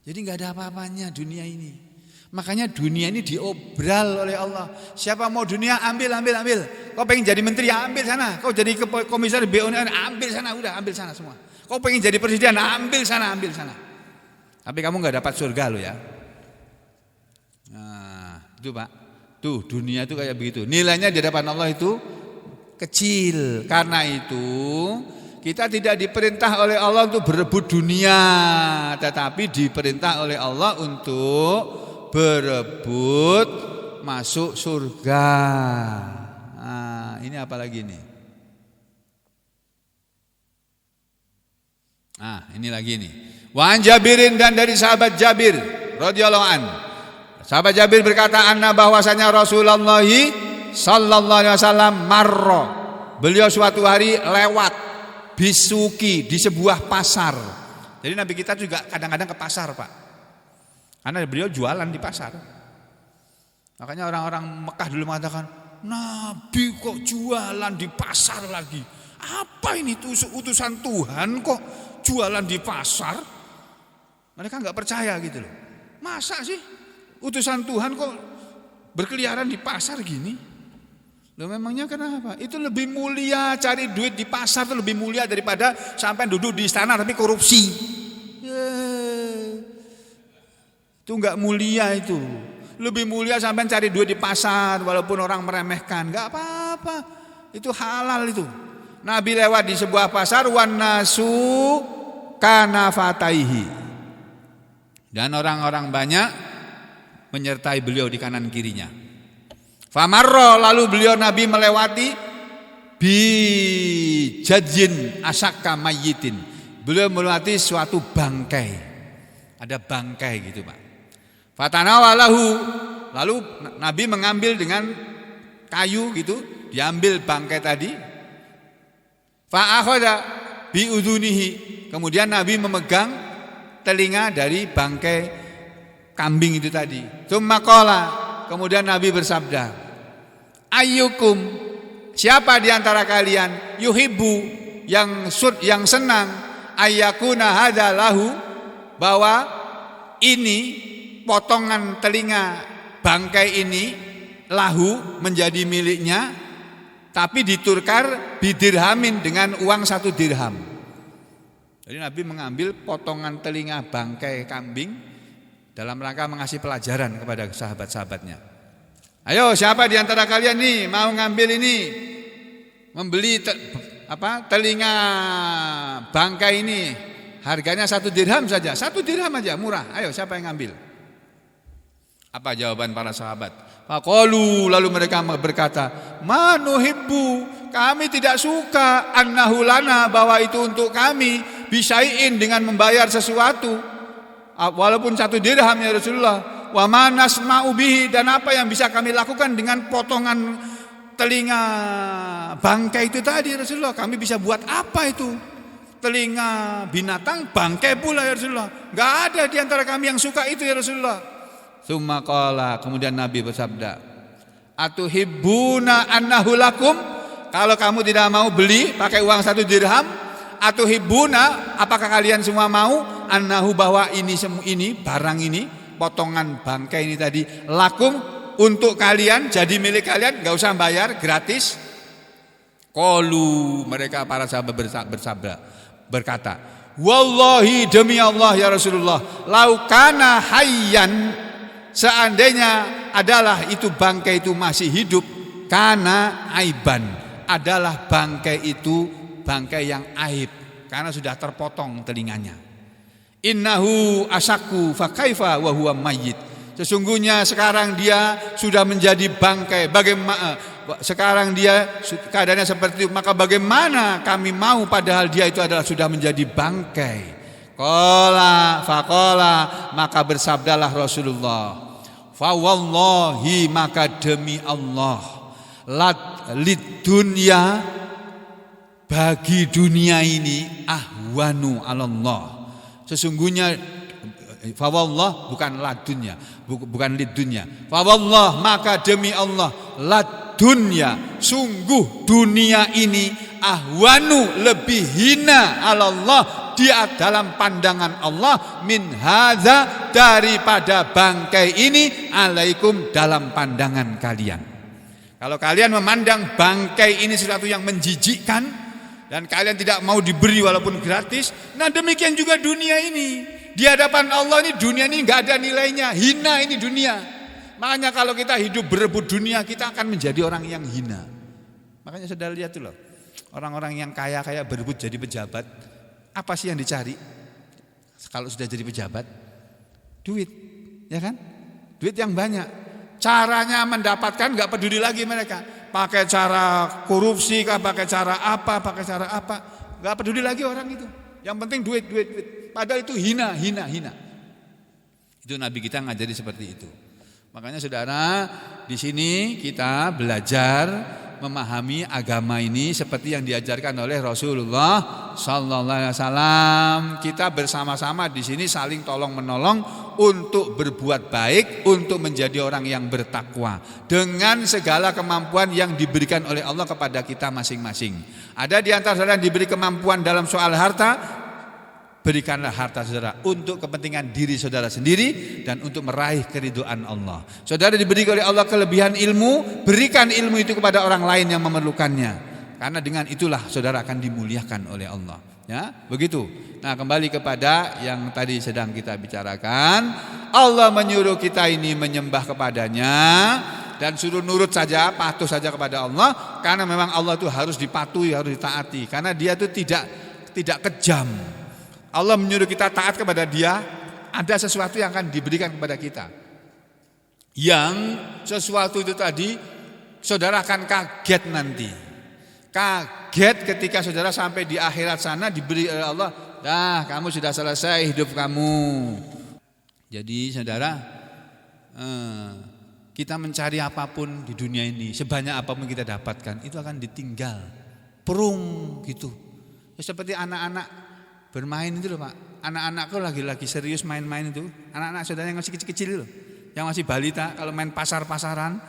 Jadi nggak ada apa-apanya dunia ini. Makanya dunia ini diobral oleh Allah. Siapa mau dunia, ambil. Kau pengen jadi menteri, ambil sana. Kau jadi komisaris BUMN, ambil sana, udah ambil sana semua. Kau pengen jadi presiden, ambil sana. Tapi kamu nggak dapat surga lo ya. Nah, itu Pak. Tuh, dunia itu kayak begitu. Nilainya di hadapan Allah itu kecil. Karena itu kita tidak diperintah oleh Allah untuk berebut dunia, tetapi diperintah oleh Allah untuk berebut masuk surga. Nah, ini apa lagi nih? Nah, ini lagi nih. Wa an Jabirin, dan dari sahabat Jabir radhiyallahu an. Sahabat Jabir berkata, anna, bahwasanya Rasulullah sallallahu alaihi wasallam marra, beliau suatu hari lewat bisuki, di sebuah pasar. Jadi Nabi kita juga kadang-kadang ke pasar, Pak. Karena beliau jualan di pasar. Makanya orang-orang Mekah dulu mengatakan, Nabi kok jualan di pasar lagi? Apa ini utusan Tuhan kok jualan di pasar? Mereka nggak percaya gitu loh. Masa sih utusan Tuhan kok berkeliaran di pasar gini? Loh, memangnya kenapa? Itu lebih mulia, cari duit di pasar itu lebih mulia daripada sampai duduk di istana tapi korupsi. Itu enggak mulia itu. Lebih mulia sampai cari duit di pasar walaupun orang meremehkan, enggak apa-apa. Itu halal itu. Nabi lewat di sebuah pasar, wan nasu kanafataihi. Dan orang-orang banyak menyertai beliau di kanan kirinya. Famarro, lalu beliau Nabi melewati bi jadjin asakka mayyitin. Beliau melewati suatu bangkai. Ada bangkai gitu, Pak. Fatanawalahu, lalu Nabi mengambil dengan kayu gitu, diambil bangkai tadi. Fa akhadha bi udhunihi, kemudian Nabi memegang telinga dari bangkai kambing itu tadi. Tsumma qala, kemudian Nabi bersabda, ayyukum, siapa di antara kalian, yuhibbu, yang senang, ayyakuna hadza lahu, bahwa ini potongan telinga bangkai ini lahu, menjadi miliknya, tapi ditukar bidirhamin, dengan uang 1 dirham. Jadi Nabi mengambil potongan telinga bangkai kambing dalam rangka mengasih pelajaran kepada sahabat-sahabatnya. Ayo, siapa di antara kalian nih mau ngambil ini, membeli telinga bangkai ini, harganya 1 dirham saja, 1 dirham aja, murah. Ayo, siapa yang ngambil? Apa jawaban para sahabat? Faqalu, lalu mereka berkata, ma nuhibbu, kami tidak suka, annahu lana, bahwa itu untuk kami, bisai'in, dengan membayar sesuatu, walaupun 1 dirham ya Rasulullah. Wa ma nasma'u bihi, dan apa yang bisa kami lakukan dengan potongan telinga bangkai itu tadi Rasulullah? Kami bisa buat apa itu? Telinga binatang, bangkai pula ya Rasulullah. Enggak ada di antara kami yang suka itu ya Rasulullah. Tsumma qala, kemudian Nabi bersabda, atuhibbuna annahu lakum, Kalau kamu tidak mau beli pakai uang 1 dirham, atau hibuna, apakah kalian semua mau annahu bahwa ini barang ini, potongan bangkai ini tadi, lakum untuk kalian, jadi milik kalian, nggak usah bayar, gratis. Qalu, mereka para sahabat berkata, wallahi demi Allah ya Rasulullah, laukana hayyan, seandainya adalah itu bangkai itu masih hidup, kana aiban, adalah bangkai itu bangkai yang aib karena sudah terpotong telinganya. Innahu asyaku fa kaifa wa huwa mayyit. Sesungguhnya sekarang dia sudah menjadi bangkai. Bagaimana sekarang dia keadaannya seperti itu, maka bagaimana kami mau padahal dia itu adalah sudah menjadi bangkai. Qala faqala, maka bersabdalah Rasulullah, fa wallahi, maka demi Allah, lid dunya, bagi dunia ini, ahwanu alallah, sesungguhnya fawallah, bukan ladunya, bukan lidunya, fawallah, maka demi Allah, ladunya, sungguh dunia ini, ahwanu, lebih hina alallah, dia dalam pandangan Allah, min hadza, daripada bangkai ini, alaikum, dalam pandangan kalian. Kalau kalian memandang bangkai ini sesuatu yang menjijikkan dan kalian tidak mau diberi walaupun gratis, nah demikian juga dunia ini. Di hadapan Allah ini, dunia ini nggak ada nilainya, hina ini dunia. Makanya kalau kita hidup berebut dunia, kita akan menjadi orang yang hina. Makanya saudara lihat tuh loh, orang-orang yang kaya-kaya berebut jadi pejabat, apa sih yang dicari? Kalau sudah jadi pejabat, duit, ya kan? Duit yang banyak. Caranya mendapatkan nggak peduli lagi mereka. Pakai cara korupsi kah, pakai cara apa, nggak peduli lagi orang itu. Yang penting duit. Padahal itu hina. Itu Nabi kita ngajari seperti itu. Makanya saudara, di sini kita belajar memahami agama ini seperti yang diajarkan oleh Rasulullah sallallahu alaihi wasallam. Kita bersama-sama di sini saling tolong menolong untuk berbuat baik, untuk menjadi orang yang bertakwa dengan segala kemampuan yang diberikan oleh Allah kepada kita masing-masing. Ada di antara saudara yang diberi kemampuan dalam soal harta, berikanlah harta saudara untuk kepentingan diri saudara sendiri dan untuk meraih keridhaan Allah. Saudara diberi oleh Allah kelebihan ilmu, berikan ilmu itu kepada orang lain yang memerlukannya. Karena dengan itulah saudara akan dimuliakan oleh Allah. Ya, begitu. Nah, kembali kepada yang tadi sedang kita bicarakan, Allah menyuruh kita ini menyembah kepadanya dan suruh nurut saja, patuh saja kepada Allah, karena memang Allah itu harus dipatuhi, harus ditaati, karena dia itu tidak kejam. Allah menyuruh kita taat kepada dia, ada sesuatu yang akan diberikan kepada kita. Yang sesuatu itu tadi saudara akan kaget nanti. Kaget ketika saudara sampai di akhirat sana diberi oleh Allah, dah kamu sudah selesai hidup kamu. Jadi saudara, kita mencari apapun di dunia ini, sebanyak apapun kita dapatkan, itu akan ditinggal. Perung gitu. Seperti anak-anak bermain itu loh Pak. Anak-anakku lagi serius main-main itu. Anak-anak saudara yang masih kecil-kecil loh, yang masih balita, kalau main pasar-pasaran,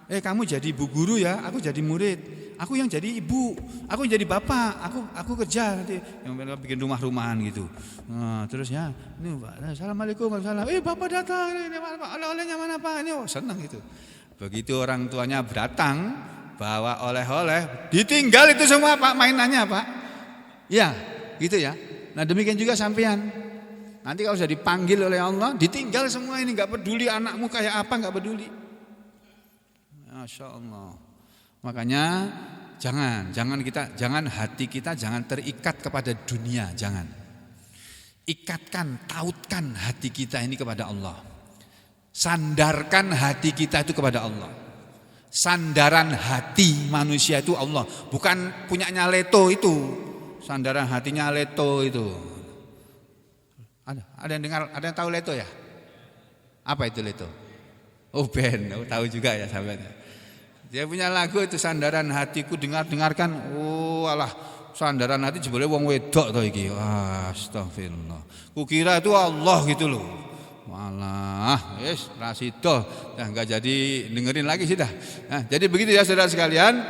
kamu jadi ibu guru ya, aku jadi murid. Aku yang jadi ibu, aku yang jadi bapak, aku kerja nanti, yang bikin rumah-rumahan gitu. Nah, terus ya, ini Pak, assalamualaikum, waalaikumsalam. Bapak datang, ini oleh-olehnya mana Pak? Ini senang gitu. Begitu orang tuanya datang, bawa oleh-oleh, ditinggal itu semua Pak, mainannya Pak. Ya, gitu ya. Nah demikian juga sampean. Nanti kalau sudah dipanggil oleh Allah, ditinggal semua ini, nggak peduli anakmu kayak apa, nggak peduli. Masya Allah. Makanya jangan hati kita jangan terikat kepada dunia, jangan. Ikatkan, tautkan hati kita ini kepada Allah. Sandarkan hati kita itu kepada Allah. Sandaran hati manusia itu Allah, bukan punyanya Leto itu. Sandaran hatinya Leto itu. Ada yang dengar, ada yang tahu Leto ya? Apa itu Leto? Oh tahu juga ya sahabatnya. Dia punya lagu itu, sandaran hatiku, dengarkan. Oh alah, sandaran hati jebule wong wedok to iki. Astagfirullah. Kukira itu Allah gitu loh. Malah rasito, enggak jadi dengerin lagi sih dah. Nah, jadi begitu ya saudara sekalian.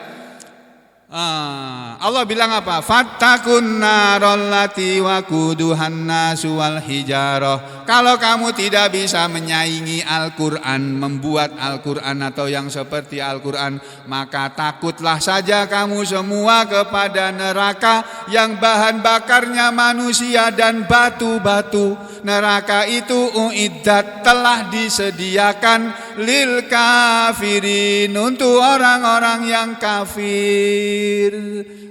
Allah bilang apa? Fattakun narallati waquduhan nasu wal hijarah. Kalau kamu tidak bisa menyaingi Al-Qur'an, membuat Al-Qur'an atau yang seperti Al-Qur'an, maka takutlah saja kamu semua kepada neraka yang bahan bakarnya manusia dan batu-batu. Neraka itu uiddat, telah disediakan lil kafirin, untuk orang-orang yang kafir.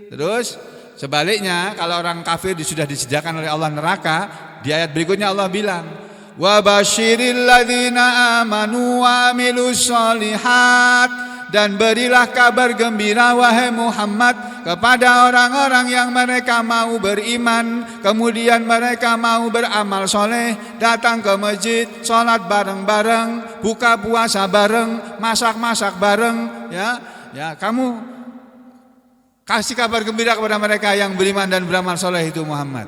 Terus sebaliknya, kalau orang kafir sudah disediakan oleh Allah neraka, di ayat berikutnya Allah bilang, wa basyiril ladzina amanu wa amilus sholihat, dan berilah kabar gembira wahai Muhammad kepada orang-orang yang mereka mau beriman, kemudian mereka mau beramal soleh, datang ke masjid, sholat bareng-bareng, buka puasa bareng, masak-masak bareng, ya kamu kasih kabar gembira kepada mereka yang beriman dan beramal soleh itu Muhammad.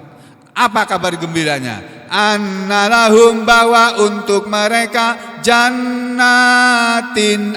Apa kabar gembiranya? Annalahum, bahwa untuk mereka jannatin,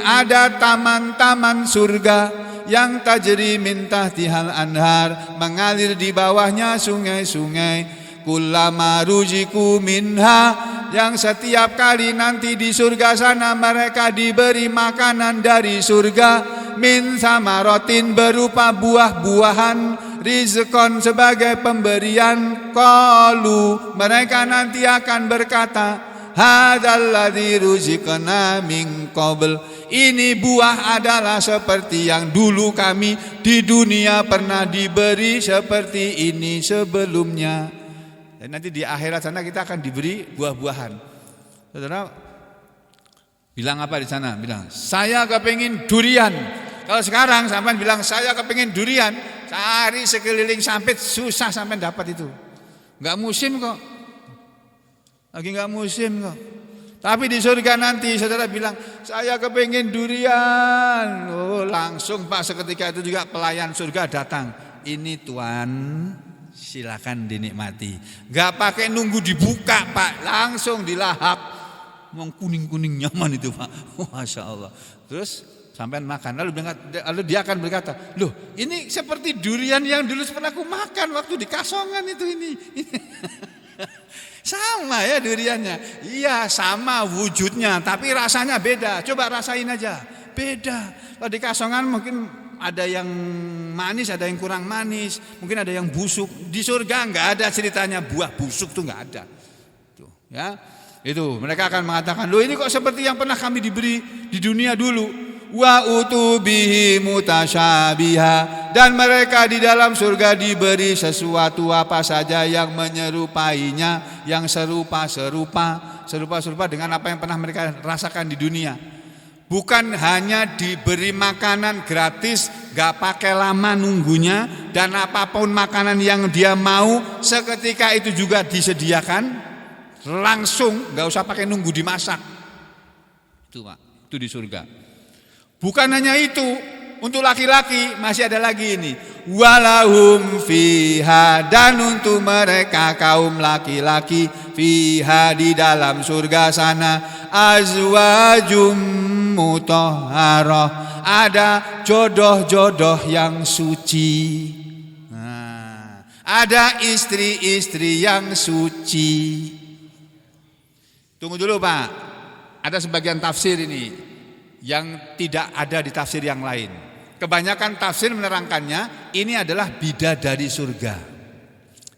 ada taman-taman surga yang tajri min tahtihal anhar, mengalir di bawahnya sungai-sungai. Kullama ruziku minha, yang setiap kali nanti di surga sana mereka diberi makanan dari surga, min samarotin, berupa buah-buahan, rizqon, sebagai pemberian. Qalu, mereka nanti akan berkata, hadzal ladzi ruziqna min qabl, ini buah adalah seperti yang dulu kami di dunia pernah diberi seperti ini sebelumnya. Dan nanti di akhirat sana kita akan diberi buah-buahan. Saudara bilang apa di sana? Bilang, saya kepingin durian. Kalau sekarang sampai bilang saya kepingin durian, cari sekeliling sampai susah sampai dapat itu. Enggak musim kok. Lagi enggak musim kok. Tapi di surga nanti saudara bilang, saya kepingin durian. Oh, langsung Pak, seketika itu juga pelayan surga datang. Ini Tuan, silakan dinikmati. Enggak pakai nunggu dibuka Pak, langsung dilahap. Mau kuning-kuning nyaman itu Pak. Masya Allah. Terus sampai makan, lalu dia akan berkata, loh ini seperti durian yang dulu pernah aku makan waktu di Kasongan itu ini. Sama ya duriannya. Iya sama wujudnya, tapi rasanya beda. Coba rasain aja, beda. Kalau di Kasongan mungkin ada yang manis, ada yang kurang manis, mungkin ada yang busuk. Di surga enggak ada ceritanya buah busuk tuh enggak ada. Tuh, ya. Itu mereka akan mengatakan, loh ini kok seperti yang pernah kami diberi di dunia dulu. Wa utubihi mutasyabiha, dan mereka di dalam surga diberi sesuatu apa saja yang menyerupainya, yang serupa dengan apa yang pernah mereka rasakan di dunia. Bukan hanya diberi makanan gratis, gak pakai lama nunggunya, dan apapun makanan yang dia mau seketika itu juga disediakan langsung, gak usah pakai nunggu dimasak. Itu Pak, itu di surga. Bukan hanya itu, untuk laki-laki masih ada lagi ini. Walahum fiha, dan untuk mereka kaum laki-laki, fiha di dalam surga sana, azwajum mutahharah, ada jodoh-jodoh yang suci. Nah, ada istri-istri yang suci. Tunggu dulu Pak, ada sebagian tafsir ini yang tidak ada di tafsir yang lain. Kebanyakan tafsir menerangkannya ini adalah bidadari surga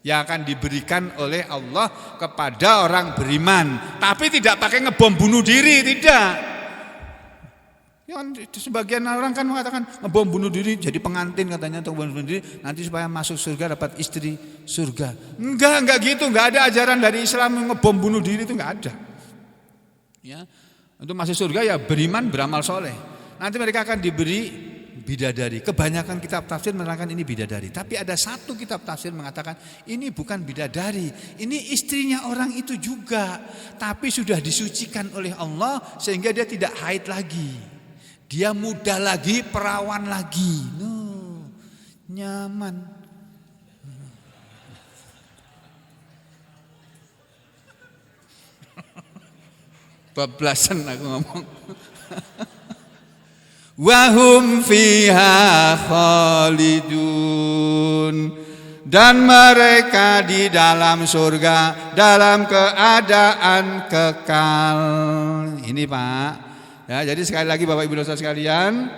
yang akan diberikan oleh Allah kepada orang beriman, tapi tidak pakai ngebom bunuh diri, tidak. Ya, sebagian orang kan mengatakan ngebom bunuh diri jadi pengantin katanya, untuk bunuh diri nanti supaya masuk surga dapat istri surga. Enggak gitu, enggak ada ajaran dari Islam ngebom bunuh diri, itu enggak ada. Ya. Untuk masuk surga ya beriman, beramal soleh. Nanti mereka akan diberi bidadari. Kebanyakan kitab tafsir menerangkan ini bidadari. Tapi ada satu kitab tafsir mengatakan ini bukan bidadari, ini istrinya orang itu juga, tapi sudah disucikan oleh Allah sehingga dia tidak haid lagi. Dia muda lagi, perawan lagi. Nyaman. Bablasan aku ngomong. Wahum fiha khalidun. Dan mereka di dalam surga dalam keadaan kekal. Ini Pak. Ya, jadi sekali lagi Bapak Ibu Saudara sekalian,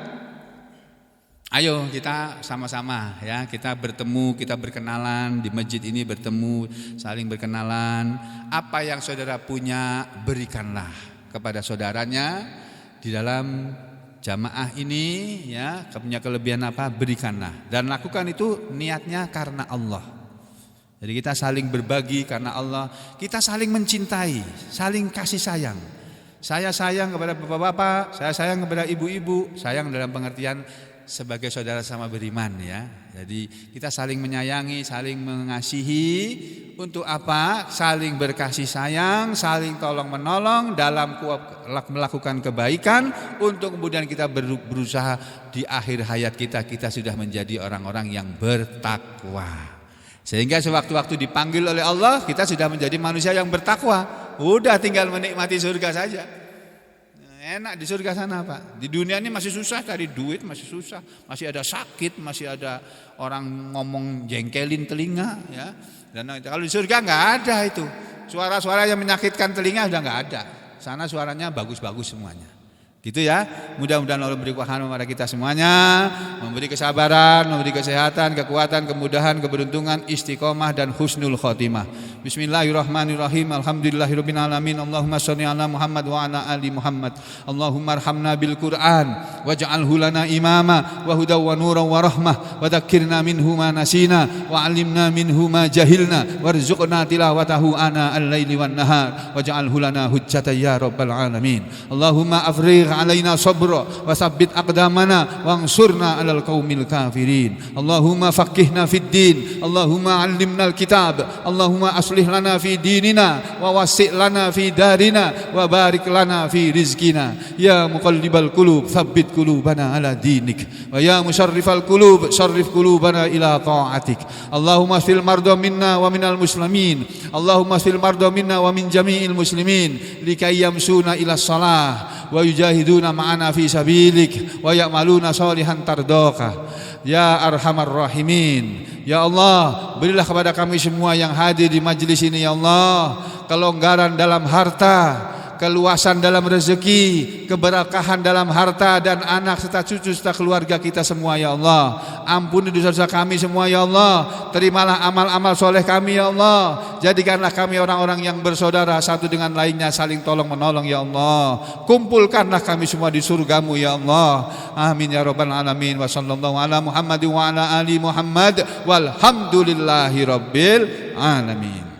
ayo kita sama-sama ya, kita bertemu, kita berkenalan di masjid ini, bertemu, saling berkenalan. Apa yang saudara punya berikanlah kepada saudaranya di dalam jamaah ini ya, punya kelebihan apa berikanlah, dan lakukan itu niatnya karena Allah. Jadi kita saling berbagi karena Allah, kita saling mencintai, saling kasih sayang. Saya sayang kepada bapak-bapak, saya sayang kepada ibu-ibu, sayang dalam pengertian sebagai saudara sama beriman ya. Jadi kita saling menyayangi, saling mengasihi. Untuk apa? Saling berkasih sayang, saling tolong menolong dalam melakukan kebaikan, untuk kemudian kita berusaha di akhir hayat kita sudah menjadi orang-orang yang bertakwa. Sehingga sewaktu-waktu dipanggil oleh Allah, kita sudah menjadi manusia yang bertakwa. Udah tinggal menikmati surga saja. Enak di surga sana Pak. Di dunia ini masih susah cari duit, masih susah, masih ada sakit, masih ada orang ngomong jengkelin telinga ya. Dan kalau di surga nggak ada itu. Suara-suara yang menyakitkan telinga sudah nggak ada. Sana suaranya bagus-bagus semuanya. Gitu ya. Mudah-mudahan Allah beri kekuatan kepada kita semuanya, memberi kesabaran, memberi kesehatan, kekuatan, kemudahan, keberuntungan, istiqomah dan husnul khotimah. Bismillahirrahmanirrahim. Alhamdulillahirabbil alamin. Allahumma shalli ala Muhammad wa ala ali Muhammad. Allahumma arhamna bil Qur'an waj'alhu lana imama wa hudaw wa nuran wa rahmah wa dzakkirna minhu ma nasina wa 'allimna minhu ma jahilna warzuqna tilawatahu ana al-laili wan nahar waj'alhu lana hujjatan ya rabbal alamin. Allahumma afrigh alaina sabra wa tsabbit aqdamana wansurna 'alal qaumil kafirin. Allahumma faqihna fid din. Allahumma 'allimna al-kitab. Allahumma aslih lana fi dinina wa wasi' lana fi darina wa barik lana fi rizqina. Ya muqallibal qulub tsabbit qulubana ala dinik wa ya musarrifal qulub sarrif qulubana ila ta'atik. Allahumma fil marda minna wa minal muslimin. Allahumma fil marda minna wa min jami'il muslimin likay yamsuna ila shalah wa yujahiduna ma'ana fi sabilik wa ya'maluna shalihan tardaka. Ya arhamar rahimin. Ya Allah, berilah kepada kami semua yang hadir di majelis ini ya Allah kelonggaran dalam harta, keluasan dalam rezeki, keberkahan dalam harta dan anak serta cucu serta keluarga kita semua ya Allah. Ampuni dosa-dosa kami semua ya Allah. Terimalah amal-amal soleh kami ya Allah. Jadikanlah kami orang-orang yang bersaudara satu dengan lainnya, saling tolong menolong ya Allah. Kumpulkanlah kami semua di surgamu ya Allah. Amin ya rabbal alamin. Wa sallallahu ala Muhammad wa ala ali Muhammad walhamdulillahi rabbil alamin.